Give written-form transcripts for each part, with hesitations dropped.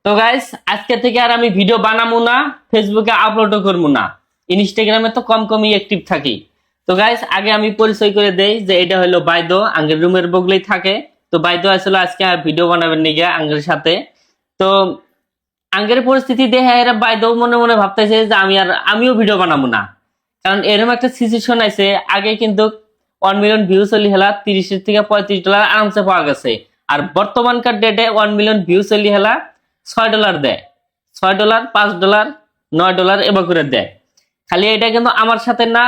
তো গাইস আজকে থেকে আর আমি ভিডিও বানাবো না, ফেসবুকে আপলোডও করবো না। ইনস্টাগ্রামে তো কম কমই অ্যাক্টিভ থাকি। তো গাইস আগে আমি পরিচয় করে দেই যে এটা হলো বাইদ, আঙ্গের রুমের বগলেই থাকে। তো বাইদ আসলে আজকে আর ভিডিও বানাবেন নিগে আঙ্গের সাথে। তো আঙ্গের পরিস্থিতি দেখে এরা বাইদ মনে মনে ভাবতেছে যে আমিও ভিডিও বানাবো না। কারণ এরকম একটা সিচুয়েশন আছে, আগে কিন্তু 1 মিলিয়ন ভিউ চলি হেলা $30 থেকে $35 আরামসে পাওয়া গেছে। আর বর্তমানকার ডেটে 1 মিলিয়ন ভিউ চলি হেলা $6 দেয়, $6, $5, $9 এবার করে দেয়। খালি এটা কিন্তু আমার সাথে না,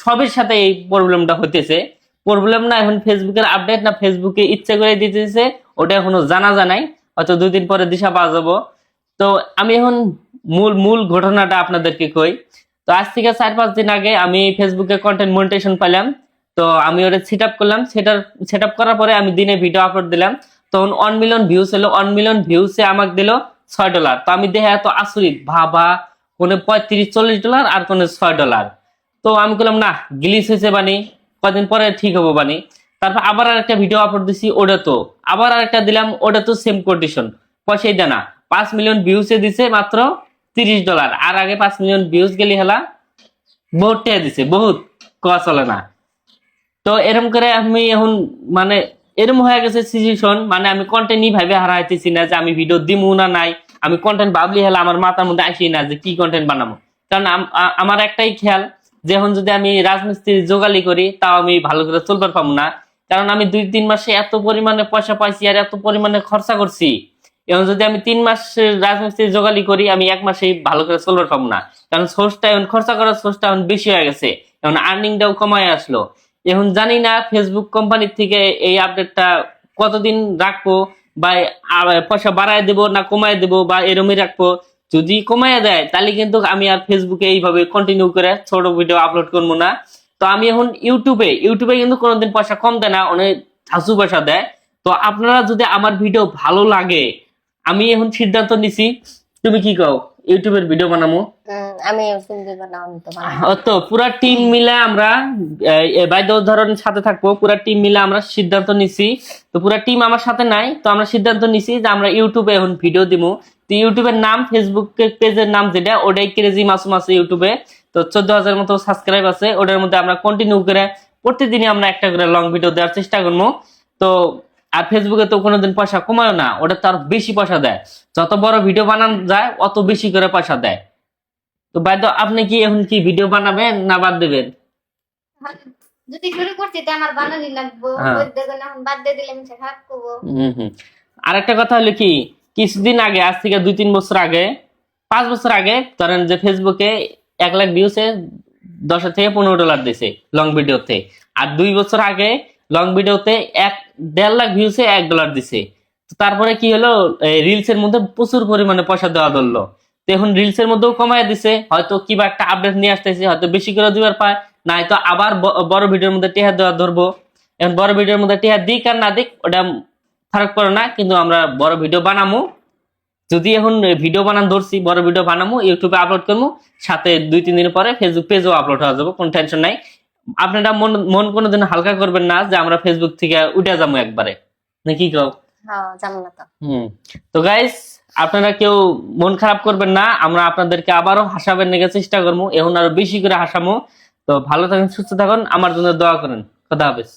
সবের সাথে এই প্রবলেমটা হইতেছে। প্রবলেম না এখন ফেসবুকের আপডেট, না ফেসবুকে ইচ্ছে করে দিতেছে, ওটা এখনো জানা নাই। হয়তো 2 দিন পরে দিশা পাওয়া যাবো। তো আমি এখন মূল ঘটনাটা আপনাদেরকে কই। তো আজ থেকে 4-5 দিন আগে আমি ফেসবুকে কন্টেন্ট মনিটাইজেশন পেলাম। তো আমি ওটা সেট করলাম। সেট করার পরে আমি দিনে ভিডিও আপলোড দিলাম। তখন 1 মিলিয়ন ভিউজ হলো। 1 মিলিয়ন ভিউসে আমাকে দিল $6। তো আমি দেখে এত আচরিত, ভাবা কোনে $35-40 আর কোনে $6। তো আমি বললাম না, গ্লিচ হয়েছে বানি, কদিন পরে ঠিক হবো বানি। তারপর আবার আরেকটা ভিডিও আপলোড দিছি, ওটা তো আবার আরেকটা দিলাম, ওটা তো সেম কন্ডিশন, পয়সাই দেয় না। 5 মিলিয়ন ভিউসে দিছে মাত্র $30। আর আগে 5 মিলিয়ন ভিউজ গেলি হেলা বহুত টাকা দিছে, বহুত কোয়া চলে না। তো এরকম করে আমি এখন মানে এরকম হয়ে গেছে সিচুয়েশন, মানে আমি কন্টেন্টই ভাবে হারাইতেছি না যে আমি ভিডিও দিমু না নাই। আমি কন্টেন্ট ভাবলি হেলা আমার মাথার মধ্যে আসি না যে কি কন্টেন্ট বানাবো। কারণ আমার একটাই খেয়াল যে এখন যদি আমি রাজমিস্ত্রি জোগালি করি তাও আমি ভালো করে চলবার পাবো না। কারণ আমি 2-3 মাসে এত পরিমাণে পয়সা পাইছি আর এত পরিমাণে খরচা করছি। এবং যদি আমি 3 মাস রাজমিস্ত্রি জোগালি করি, আমি 1 মাসেই ভালো করে চলবার পাবো না। কারণ সোর্সটা এখন খরচা করার সোর্সটা এখন বেশি হয়ে গেছে, এখন আর্নিংটাও কমায় আসলো। এখন জানি না ফেসবুক কোম্পানির থেকে এই আপডেটটা কতদিন রাখবো, বা পয়সা বাড়ায় দেবো না কমায় দেবো, বা এরমই রাখবো। যদি কমায় দেয় তাহলে কিন্তু আমি আর ফেসবুকে এইভাবে কন্টিনিউ করে ছোট ভিডিও আপলোড করবো না। তো আমি এখন ইউটিউবে কিন্তু কোনোদিন পয়সা কম দেয় না, অনেক ধাসু পয়সা দেয়। তো আপনারা যদি আমার ভিডিও ভালো লাগে, আমি এখন সিদ্ধান্ত নিছি, তুমি কি কও ইউটিউবের ভিডিও বানাবো? আমি তো পুরা টিম মিলে আমরা বাইদ উদাহরণের সাথে থাকবো, পুরা টিম মিলে আমরা সিদ্ধান্ত নিছি। তো পুরা টিম আমার সাথে নাই, তো আমরা সিদ্ধান্ত নিছি যে আমরা ইউটিউবে এখন ভিডিও দিবো। তো ইউটিউবের নাম, ফেসবুক পেজের নাম যেটা, ওটাই ক্রেজি মাসুম আছে ইউটিউবে। তো 14,000 মতো সাবস্ক্রাইব আছে। ওটার মধ্যে আমরা কন্টিনিউ করে প্রতিদিনই আমরা একটা করে লং ভিডিও দেওয়ার চেষ্টা করবো। তো আর ফেসবুকে তো কোনোদিন পয়সা কমায় না, ওটা তো আর বেশি পয়সা দেয়। যত বড় ভিডিও বানানো যায় অত বেশি করে পয়সা দেয়। তো বাইদ, আপনি কি এখন কি ভিডিও বানাবেন না বাদ দেবেন? যদি শুরু করছি তো আমার বানানি লাগবো, দেখুন এখন বাদ দিয়ে দিলে আমি খারাপ করবো। আরেকটা কথা হলো কি, কিছুদিন আগে, আজ থেকে 2-3 বছর আগে, 5 বছর আগে ধরেন যে ফেসবুকে 1 লাখ ভিউসে $10 থেকে $15 দিছে লং ভিডিওতে। আর 2 বছর আগে লং ভিডিওতে 1.5 লাখ ভিউসে $1 দিছে। তারপরে কি হলো, রিলস এর মধ্যে প্রচুর পরিমাণে পয়সা দেওয়া ধরলো। তো এখন রিলস এর মধ্যেও কমায় দিছে, হয়তো কিবা একটা আপডেট নিয়ে আসতেছে, হয়তো বেশি করে দিবার পায়, নাই তো আবার বড় ভিডিওর মধ্যে টেহা দেওয়া ধরবো। এখন বড় ভিডিওর মধ্যে টেহা দিক আর না দিক ওটা ফারাক পড়ে না, কিন্তু আমরা বড় ভিডিও বানামু। যদি এখন ভিডিও বানান ধরছি, বড় ভিডিও বানামু, ইউটিউবে আপলোড করবো, সাথে 2-3 দিন পরে ফেসবুক পেজেও আপলোড হয়ে যাবো, কোনো টেনশন নাই। আপনারা মন কোনোদিন হালকা করবেন না যে আমরা ফেসবুক থেকে উঠে যাবো একবারে, নাকি কও? তো গাইস, আপনারা কেউ মন খারাপ করবেন না, আমরা আপনাদেরকে আবারও হাসাবেন নিয়ে চেষ্টা করবো, এখন আরো বেশি করে হাসামো। তো ভালো থাকুন, সুস্থ থাকুন, আমার জন্য দোয়া করেন। খোদা হাফেজ।